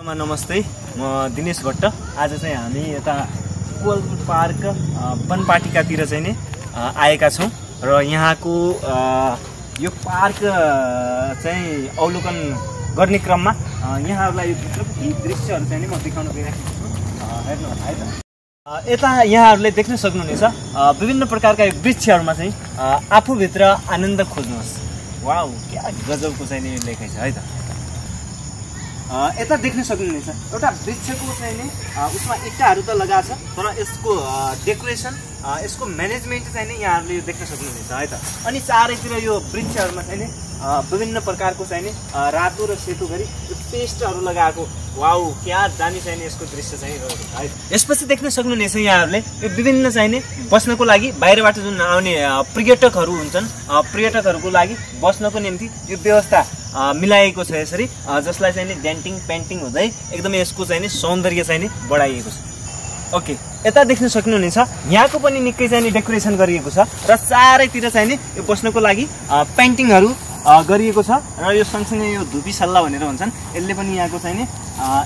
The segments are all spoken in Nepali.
नमस्ते, म दिनेश भट्ट। आज चाहिँ हामी यता कोलपुर पार्क वनपाटिकातिर चाहिँ नि आएका छौँ र यहाँको यो पार्क चाहिँ अवलोकन गर्ने क्रममा यहाँहरूलाई यो भित्रको केही दृश्यहरू चाहिँ नि म देखाउन गइरहेको छु। हेर्नुहोस् है त। यता यहाँहरूले देख्न सक्नुहुनेछ विभिन्न प्रकारका यो वृक्षहरूमा चाहिँ आफूभित्र आनन्द खोज्नुहोस्। वाउ, क्या गजबको चाहिँ नि लेखाइ छ है त। यता देख्न सक्नुहुनेछ एउटा वृक्षको चाहिँ नि उसमा इट्टाहरू त लगाएको छ, तर यसको डेकोरेसन, यसको म्यानेजमेन्ट चाहिँ नि यहाँहरूले यो देख्न सक्नुहुनेछ है त। अनि चारैतिर यो वृक्षहरूमा चाहिँ नि विभिन्न प्रकारको चाहिँ नि रातो र सेतो गरी यो पेस्टहरू लगाएको। वाउ, क्या दामी चाहिँ नि यसको दृश्य चाहिँ है। यसपछि देख्न सक्नुहुनेछ यहाँहरूले यो विभिन्न चाहिँ नि बस्नको लागि बाहिरबाट जुन आउने पर्यटकहरू हुन्छन्, पर्यटकहरूको लागि बस्नको निम्ति यो व्यवस्था मिलाएको छ यसरी, जसलाई चाहिँ नि डेन्टिङ पेन्टिङ हुँदै एकदमै यसको चाहिँ नि सौन्दर्य चाहिँ नि बढाइएको छ। ओके, यता देख्न सक्नुहुनेछ यहाँको पनि निकै चाहिँ नि डेकोरेसन गरिएको छ र चारैतिर चाहिँ नि यो बस्नको लागि पेन्टिङहरू गरिएको छ र यो सँगसँगै यो धुपी सल्ला भनेर भन्छन्, यसले पनि यहाँको चाहिँ नि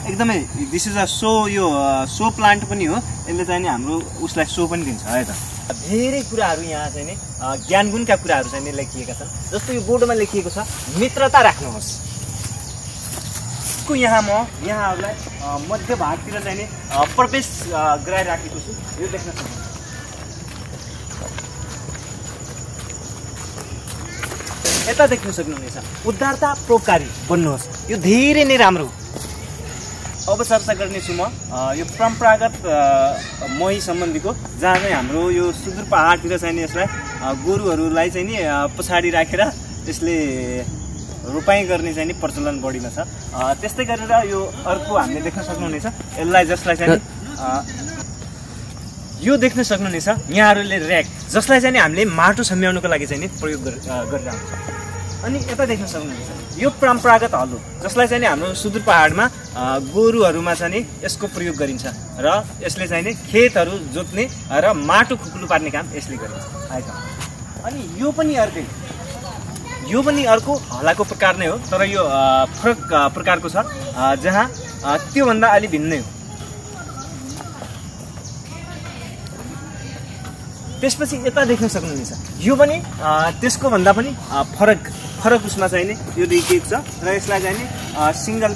एकदमै दिस इज अ सो, यो सो प्लान्ट पनि हो, यसले चाहिँ नि हाम्रो उसलाई सो पनि दिन्छ है त। धेरै कुराहरू यहाँ चाहिँ नि ज्ञानगुणका कुराहरू चाहिँ नि लेखिएका छन्। जस्तो यो बोर्डमा लेखिएको छ मित्रता राख्नुहोस्। यहाँ म यहाँहरूलाई मध्य भागतिर चाहिँ नि प्रवेश गराइराखेको छु। यो देख्न सक्नुहुन्छ। यता देख्न सक्नुहुनेछ उद्धारता प्रोपकारी बन्नुहोस्। यो धेरै नै राम्रो। अब चर्चा गर्नेछु म यो परम्परागत मही सम्बन्धीको, जहाँ चाहिँ हाम्रो यो सुदूर पहाडतिर चाहिँ नि यसलाई गोरुहरूलाई चाहिँ नि पछाडि राखेर यसले रोपाइँ गर्ने चाहिँ नि प्रचलन बढीमा छ। त्यस्तै गरेर यो अर्को हामीले देख्न सक्नुहुनेछ यसलाई, जसलाई चाहिँ यो देख्न सक्नुहुनेछ यहाँहरूले र्याक, जसलाई चाहिँ नि हामीले माटो छम्याउनुको लागि चाहिँ नि प्रयोग गरिरहेको हुन्छ। अनि यता देख्न सक्नुहुनेछ यो परम्परागत हलो, जसलाई चाहिँ नि हाम्रो सुदूर पहाडमा गोरुहरूमा चाहिँ नि यसको प्रयोग गरिन्छ र यसले चाहिँ नि खेतहरू जोत्ने र माटो खुकुलो पार्ने काम यसले गरिन्छ है त। अनि यो पनि अर्को हलाको प्रकार नै हो, तर यो फरक प्रकारको छ, जहाँ त्योभन्दा अलि भिन्नै हो। त्यसपछि यता देख्न सक्नुहुनेछ यो पनि त्यसको भन्दा पनि फरक उसमा चाहिँ नि यो देखिएको छ र यसलाई चाहिँ नि सिङ्गल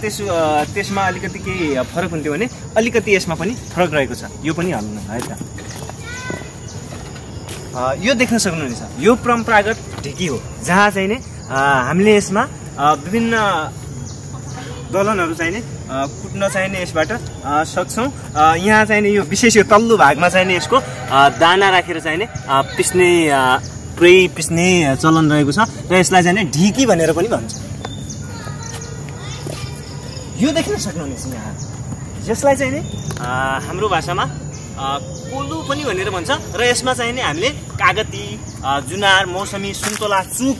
त्यसमा अलिकति केही फरक हुन्थ्यो भने अलिकति यसमा पनि फरक रहेको छ। यो पनि हाल्नु है त। यो देख्न सक्नुहुनेछ यो परम्परागत ढिकी हो, जहाँ चाहिँ नि हामीले यसमा विभिन्न दलनहरू चाहिँ नि कुट्न चाहिँ नि यसबाट सक्छौँ। यहाँ चाहिँ नि यो विशेष यो तल्लो भागमा चाहिँ नि यसको दाना राखेर चाहिँ नि पिस्ने चलन रहेको छ र यसलाई चाहिँ नि ढिकी भनेर पनि भन्छ। यो देख्न सक्नुहुनेछ यहाँ, यसलाई चाहिँ नि हाम्रो भाषामा कोलु पनि भनेर भन्छ र यसमा चाहिँ नि हामीले कागती, जुनार, मौसमी, सुन्तला, चुक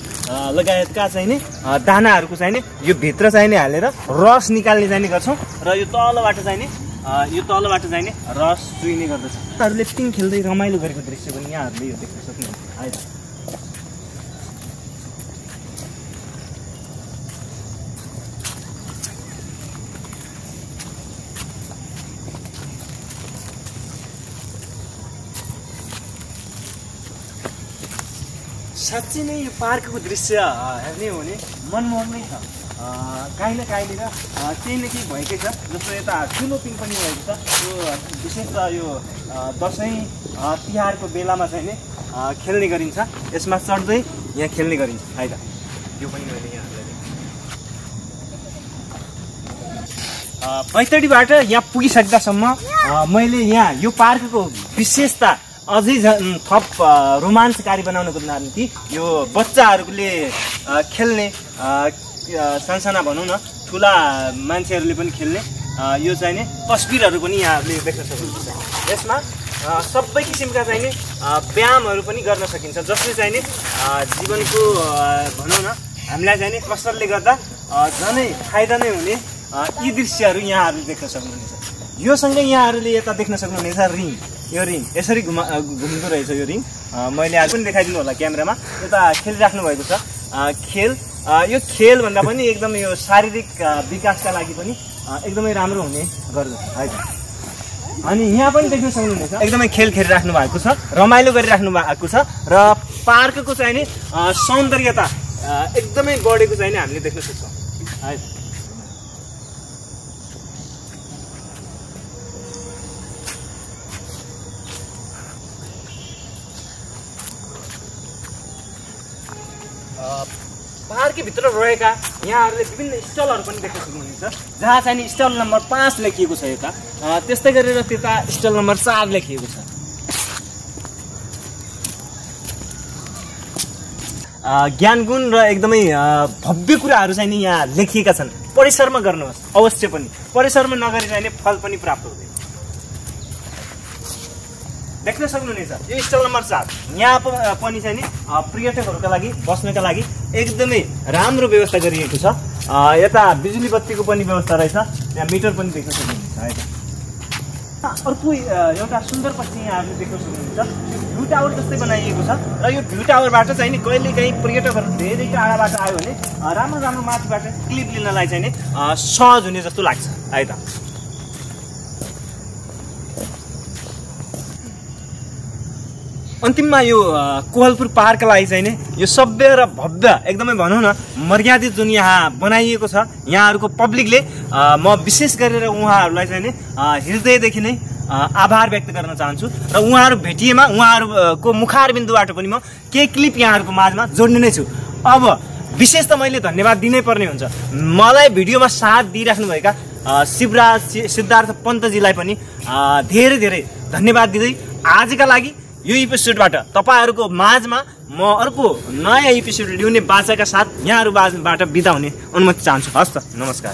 लगायतका चाहिँ नि दानाहरूको चाहिँ नि यो भित्र चाहिँ नि हालेर रस निकाल्ने चाहिँ नि गर्छौँ र यो तलबाट चाहिँ नि रस चुइने गर्दछ। उनीहरूले पिङ खेल्दै रमाइलो गरेको दृश्य पनि यहाँहरूले यो देख्न सक्नुहुन्छ है त। साँच्चै नै यो पार्कको दृश्य हेर्ने हो भने मनमोहक नै छ। काहीँ न काहीँनिर केही न केही भएकै छ। जस्तो यता ठुलो पिङ पनि भएको छ। यो विशेष त यो दसैँ तिहारको बेलामा चाहिँ नि खेल्ने गरिन्छ। यसमा चढ्दै यहाँ खेल्ने गरिन्छ है त। यो पनि मैले यहाँ बैतडीबाट यहाँ पुगिसक्दासम्म मैले यहाँ यो पार्कको विशेषता अझै थप रोमाञ्चकारी बनाउनको निम्ति यो बच्चाहरूले खेल्ने सानसाना भनौँ न, ठुला मान्छेहरूले पनि खेल्ने यो चाहिँ नि तस्बिरहरू पनि यहाँहरूले देख्न सक्नुहुन्छ। यसमा सबै किसिमका चाहिँ नि व्यायामहरू पनि गर्न सकिन्छ, जसले चाहिँ नि जीवनको भनौँ न हामीलाई चाहिँ नि कसरतले गर्दा झनै फाइदा नै हुने यी दृश्यहरू यहाँहरूले देख्न सक्नुहुनेछ। यो सँगै यहाँहरूले यता देख्न सक्नुहुनेछ रिङ। यो रिङ यसरी घुम्दो रहेछ। यो रिङ मैले आज पनि देखाइदिनु होला क्यामेरामा। यता खेलिराख्नु भएको छ। यो खेल भन्दा पनि एकदम यो शारीरिक विकासका लागि पनि एकदमै राम्रो हुने गर्दछ है त। अनि यहाँ पनि देख्न सक्नुहुनेछ एकदमै खेल खेलिराख्नु भएको छ, रमाइलो गरिराख्नु भएको छ र पार्कको चाहिँ नि सौन्दर्यता एकदमै बढेको चाहिँ नि हामीले देख्न सक्छौँ है। पार्ककै भित्र रहेका यहाँहरूले विभिन्न स्टलहरू पनि देख्न सक्नुहुन्छ, जहाँ चाहिँ नि स्टल नम्बर 5 लेखिएको छ यता, त्यस्तै गरेर त्यता स्टल नम्बर 4 लेखिएको छ। ज्ञानगुण र एकदमै भव्य कुराहरू चाहिँ नि यहाँ लेखिएका छन्। परिश्रम गर्नुहोस् अवश्य पनि, परिश्रम नगरी चाहिँ नि फल पनि प्राप्त हुँदैन। देख्न सक्नुहुनेछ यो स्टल नम्बर 4, यहाँ पनि चाहिँ नि पर्यटकहरूका लागि बस्नका लागि एकदमै राम्रो व्यवस्था गरिएको छ। यता बिजुली बत्तीको पनि व्यवस्था रहेछ, यहाँ मिटर पनि देख्न सक्नुहुन्छ है त। अर्को एउटा सुन्दर पक्ष यहाँहरूले देख्न सक्नुहुन्छ, भ्यू टावर जस्तै बनाइएको छ र यो भ्यू टावरबाट चाहिँ नि कहिलेकाहीँ पर्यटकहरू धेरै टाढाबाट आयो भने राम्रो राम्रो माथिबाट क्लिप लिनलाई चाहिँ नि सहज हुने जस्तो लाग्छ है त। अन्तिममा यो कोहलपुर पार्कलाई चाहिँ नि यो सभ्य र भव्य एकदमै भनौँ न मर्यादित जुन यहाँ बनाइएको छ, यहाँहरूको पब्लिकले म विशेष गरेर उहाँहरूलाई चाहिँ नि हृदयदेखि नै आभार व्यक्त गर्न चाहन्छु र उहाँहरू भेटिएमा उहाँहरूको मुखारबिन्दुबाट पनि म केही क्लिप यहाँहरूको माझमा जोड्ने नै छु। अब विशेष त मैले धन्यवाद दिनै पर्ने हुन्छ मलाई भिडियोमा साथ दिइराख्नुभएका शिवराज सिद्धार्थ पन्तजीलाई पनि धेरै धेरै धन्यवाद दिँदै आजका लागि यो एपिसोडबाट तपाईहरुको माझमा म अर्को नयाँ एपिसोड ल्याउने बाचाका साथ यहाँहरुबाट बिदा हुने अनुमति चाहन्छु। हस् त, नमस्कार।